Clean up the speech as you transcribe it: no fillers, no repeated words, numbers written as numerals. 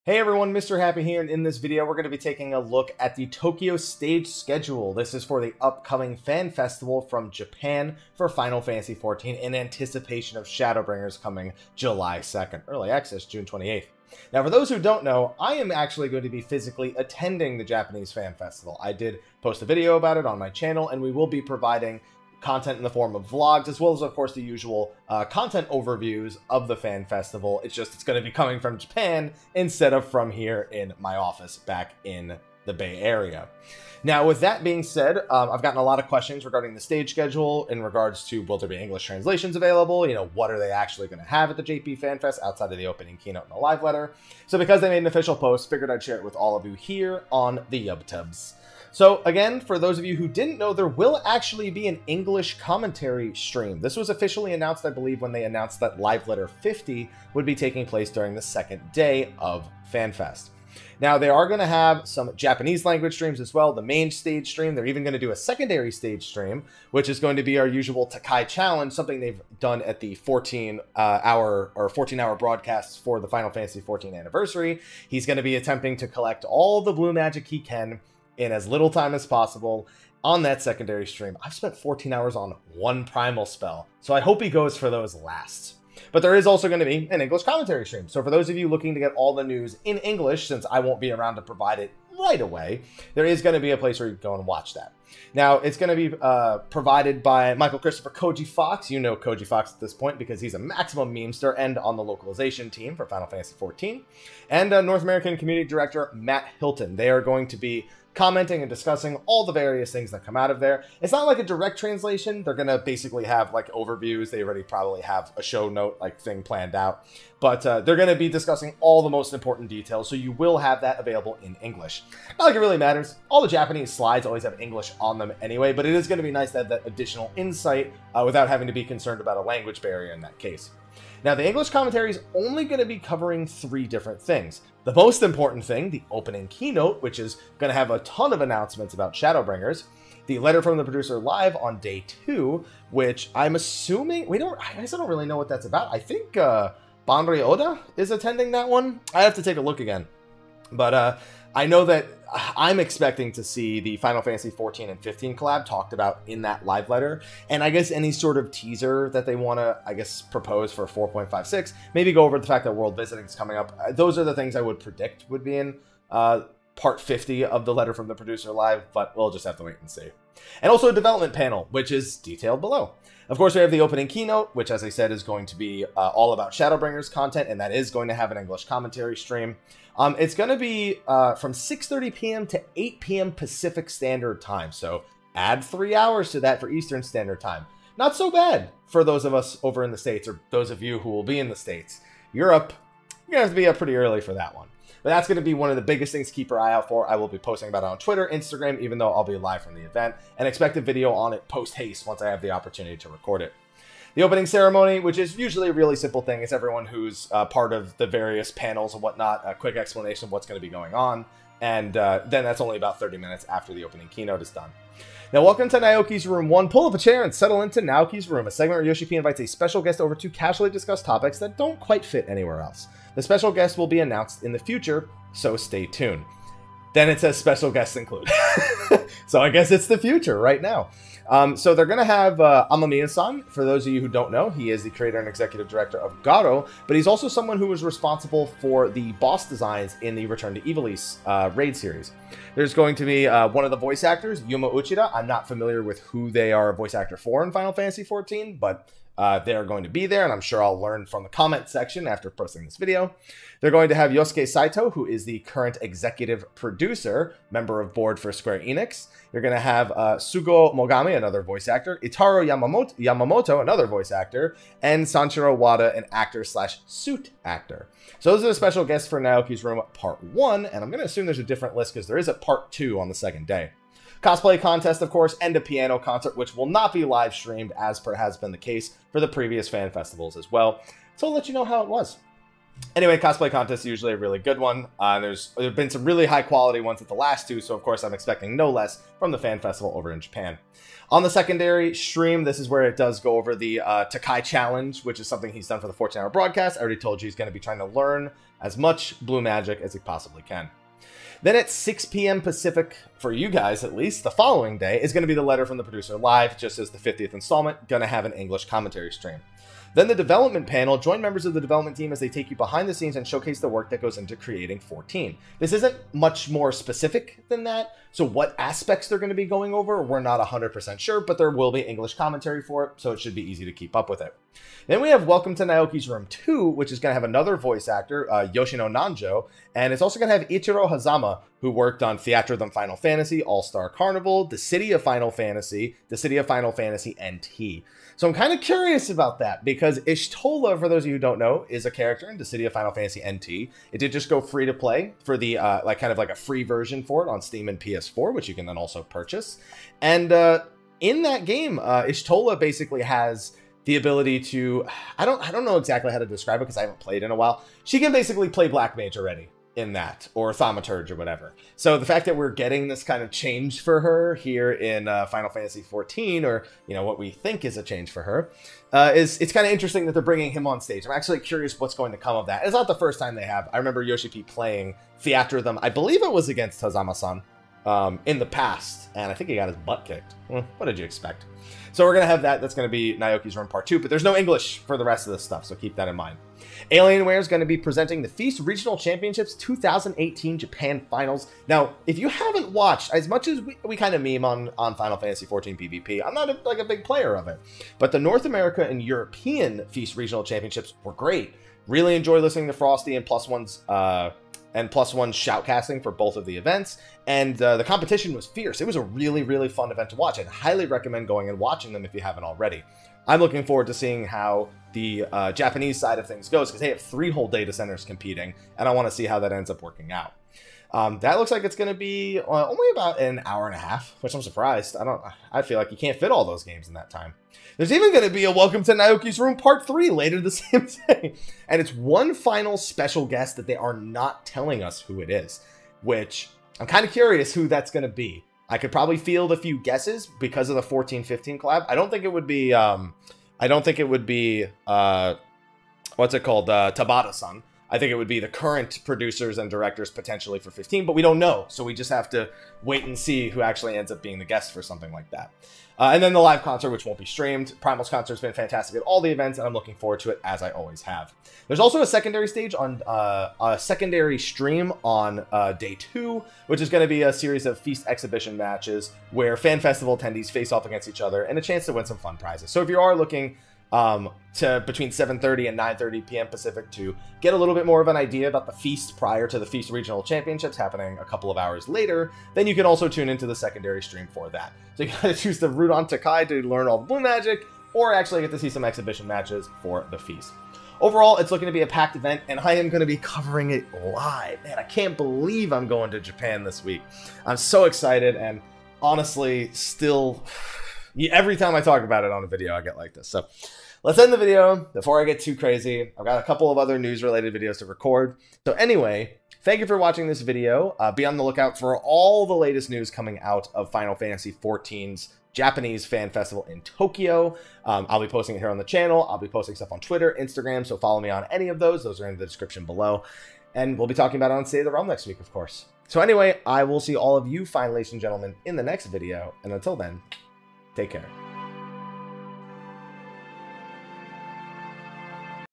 Hey everyone, Mr. Happy here, and in this video we're going to be taking a look at the Tokyo stage schedule. This is for the upcoming fan festival from Japan for Final Fantasy XIV in anticipation of Shadowbringers coming July 2nd, early access June 28th. Now for those who don't know, I am actually going to be physically attending the Japanese fan festival. I did post a video about it on my channel, and we will be providing content in the form of vlogs, as well as, of course, the usual content overviews of the fan festival. It's going to be coming from Japan instead of from here in my office back in the Bay Area. Now, with that being said, I've gotten a lot of questions regarding the stage schedule in regards to, will there be English translations available? You know, what are they actually going to have at the JP Fan Fest outside of the opening keynote and a live letter? So because they made an official post, figured I'd share it with all of you here on the YubTubs. So again, for those of you who didn't know, there will actually be an English commentary stream. This was officially announced, I believe, when they announced that Live Letter 50 would be taking place during the second day of FanFest. Now, they are going to have some Japanese language streams as well, the main stage stream. They're even going to do a secondary stage stream, which is going to be our usual Takai Challenge, something they've done at the 14-hour broadcasts for the Final Fantasy XIV anniversary. He's going to be attempting to collect all the blue magic he can in as little time as possible on that secondary stream. I've spent 14 hours on one primal spell, so I hope he goes for those last. But there is also going to be an English commentary stream. So for those of you looking to get all the news in English, since I won't be around to provide it right away, there is going to be a place where you can go and watch that. Now, it's going to be provided by Michael Christopher Koji Fox. You know Koji Fox at this point because he's a maximum memester and on the localization team for Final Fantasy XIV. And North American Community Director Matt Hilton. They are going to be commenting and discussing all the various things that come out of there. It's not like a direct translation. They're going to basically have like overviews. They already probably have a show note like thing planned out. But they're going to be discussing all the most important details, so you will have that available in English. Not like it really matters. All the Japanese slides always have English on them anyway, but it is going to be nice to have that additional insight without having to be concerned about a language barrier in that case. Now, the English commentary is only going to be covering 3 different things. The most important thing, the opening keynote, which is going to have a ton of announcements about Shadowbringers. The letter from the producer live on day 2, which I'm assuming, I guess I don't really know what that's about. I think Banri Oda is attending that one. I have to take a look again. But I know that I'm expecting to see the Final Fantasy XIV and 15 collab talked about in that live letter. And I guess any sort of teaser that they want to, propose for 4.56, maybe go over the fact that World Visiting is coming up. Those are the things I would predict would be in part 50 of the letter from the producer live, but we'll just have to wait and see. And also a development panel, which is detailed below. Of course, we have the opening keynote, which, as I said, is going to be all about Shadowbringers content, and that is going to have an English commentary stream. It's going to be from 6:30 p.m. to 8 p.m. Pacific Standard Time, so add 3 hours to that for Eastern Standard Time. Not so bad for those of us over in the States, or those of you who will be in the States. Europe, you're going to have to be up pretty early for that one. But that's going to be one of the biggest things to keep your eye out for. I will be posting about it on Twitter, Instagram, even though I'll be live from the event, and expect a video on it post-haste once I have the opportunity to record it. The opening ceremony, which is usually a really simple thing, it's everyone who's part of the various panels and whatnot, a quick explanation of what's going to be going on, and then that's only about 30 minutes after the opening keynote is done. Now, welcome to Naoki's Room 1. Pull up a chair and settle into Naoki's Room, a segment where Yoshi P invites a special guest over to casually discuss topics that don't quite fit anywhere else. The special guest will be announced in the future, so stay tuned. Then it says special guests include. So I guess it's the future right now. So they're going to have Amamiya-san. For those of you who don't know, he is the creator and executive director of Garo, but he's also someone who was responsible for the boss designs in the Return to Ivalice raid series. There's going to be one of the voice actors, Yuma Uchida. I'm not familiar with who they are a voice actor for in Final Fantasy XIV, but they're going to be there, and I'm sure I'll learn from the comment section after posting this video. They're going to have Yosuke Saito, who is the current executive producer, member of board for Square Enix. You're going to have Sugo Mogami, another voice actor, Itaro Yamamoto, another voice actor, and Sanshiro Wada, an actor/suit actor. So those are the special guests for Naoki's Room Part 1, and I'm going to assume there's a different list because there is a Part 2 on the second day. Cosplay contest, of course, and a piano concert, which will not be live streamed as per has been the case for the previous fan festivals as well. So I'll let you know how it was. Anyway, cosplay contest is usually a really good one. There's been some really high quality ones at the last two, so of course I'm expecting no less from the fan festival over in Japan. On the secondary stream, this is where it does go over the Takai challenge, which is something he's done for the 14-hour broadcast. I already told you he's going to be trying to learn as much blue magic as he possibly can. Then at 6 p.m. Pacific, for you guys at least, the following day is going to be the letter from the producer live, just as the 50th installment, going to have an English commentary stream. Then the development panel, join members of the development team as they take you behind the scenes and showcase the work that goes into creating 14. This isn't much more specific than that, so what aspects they're going to be going over, we're not 100% sure, but there will be English commentary for it, so it should be easy to keep up with it. Then we have Welcome to Naoki's Room 2, which is going to have another voice actor, Yoshino Nanjo, and it's also going to have Ichiro Hazama, who worked on Theatrhythm Final Fantasy, All-Star Carnival, The City of Final Fantasy, NT. So I'm kind of curious about that, because Ishtola, for those of you who don't know, is a character in The City of Final Fantasy NT. It did just go free to play for the, kind of a free version for it on Steam and PS4, which you can then also purchase. And in that game, Ishtola basically has the ability to, I don't know exactly how to describe it because I haven't played in a while. She can basically play Black Mage already in that, or Thaumaturge or whatever. So the fact that we're getting this kind of change for her here in Final Fantasy XIV, or what we think is a change for her, it's kind of interesting that they're bringing him on stage. I'm actually curious what's going to come of that. It's not the first time they have. I remember Yoshi P playing Theatrhythm. I believe it was against Hazama-san in the past, and I think he got his butt kicked. What did you expect? So we're going to have that. That's going to be Naoki's Room Part 2, but there's no English for the rest of this stuff, so keep that in mind. Alienware is going to be presenting the Feast Regional Championships 2018 Japan Finals. Now, if you haven't watched, as much as we kind of meme on Final Fantasy XIV PvP, I'm not a big player of it, but the North America and European Feast Regional Championships were great. Really enjoyed listening to Frosty and Plus One's shoutcasting for both of the events, and the competition was fierce. It was a really, really fun event to watch. I'd highly recommend going and watching them if you haven't already. I'm looking forward to seeing how the Japanese side of things goes, because they have 3 whole data centers competing, and I want to see how that ends up working out. That looks like it's going to be only about an hour and a half, which I'm surprised. I feel like you can't fit all those games in that time. There's even going to be a Welcome to Naoki's Room Part 3 later the same day. And it's one final special guest that they are not telling us who it is, which I'm kind of curious who that's going to be. I could probably field a few guesses because of the 14-15 collab. I don't think it would be, what's it called? Tabata-san. I think it would be the current producers and directors potentially for 15, but we don't know. So we just have to wait and see who actually ends up being the guest for something like that. And then the live concert, which won't be streamed. Primal's concert has been fantastic at all the events, and I'm looking forward to it, as I always have. There's also a secondary stage on a secondary stream on day 2, which is going to be a series of Feast exhibition matches where fan festival attendees face off against each other and a chance to win some fun prizes. So if you are looking to between 7:30 and 9:30 p.m. Pacific to get a little bit more of an idea about the Feast prior to the Feast Regional Championships happening a couple of hours later, then you can also tune into the secondary stream for that. So you gotta choose to root on Takai to learn all the blue magic, or actually get to see some exhibition matches for the Feast. Overall, it's looking to be a packed event, and I am going to be covering it live. Man, I can't believe I'm going to Japan this week. I'm so excited, and honestly, still, every time I talk about it on a video, I get like this. So let's end the video before I get too crazy. I've got a couple of other news-related videos to record. So anyway, thank you for watching this video. Be on the lookout for all the latest news coming out of Final Fantasy XIV's Japanese Fan Festival in Tokyo. I'll be posting it here on the channel. I'll be posting stuff on Twitter, Instagram, so follow me on any of those. Those are in the description below. And we'll be talking about it on State of the Realm next week, of course. So anyway, I will see all of you fine ladies and gentlemen in the next video. And until then, take care.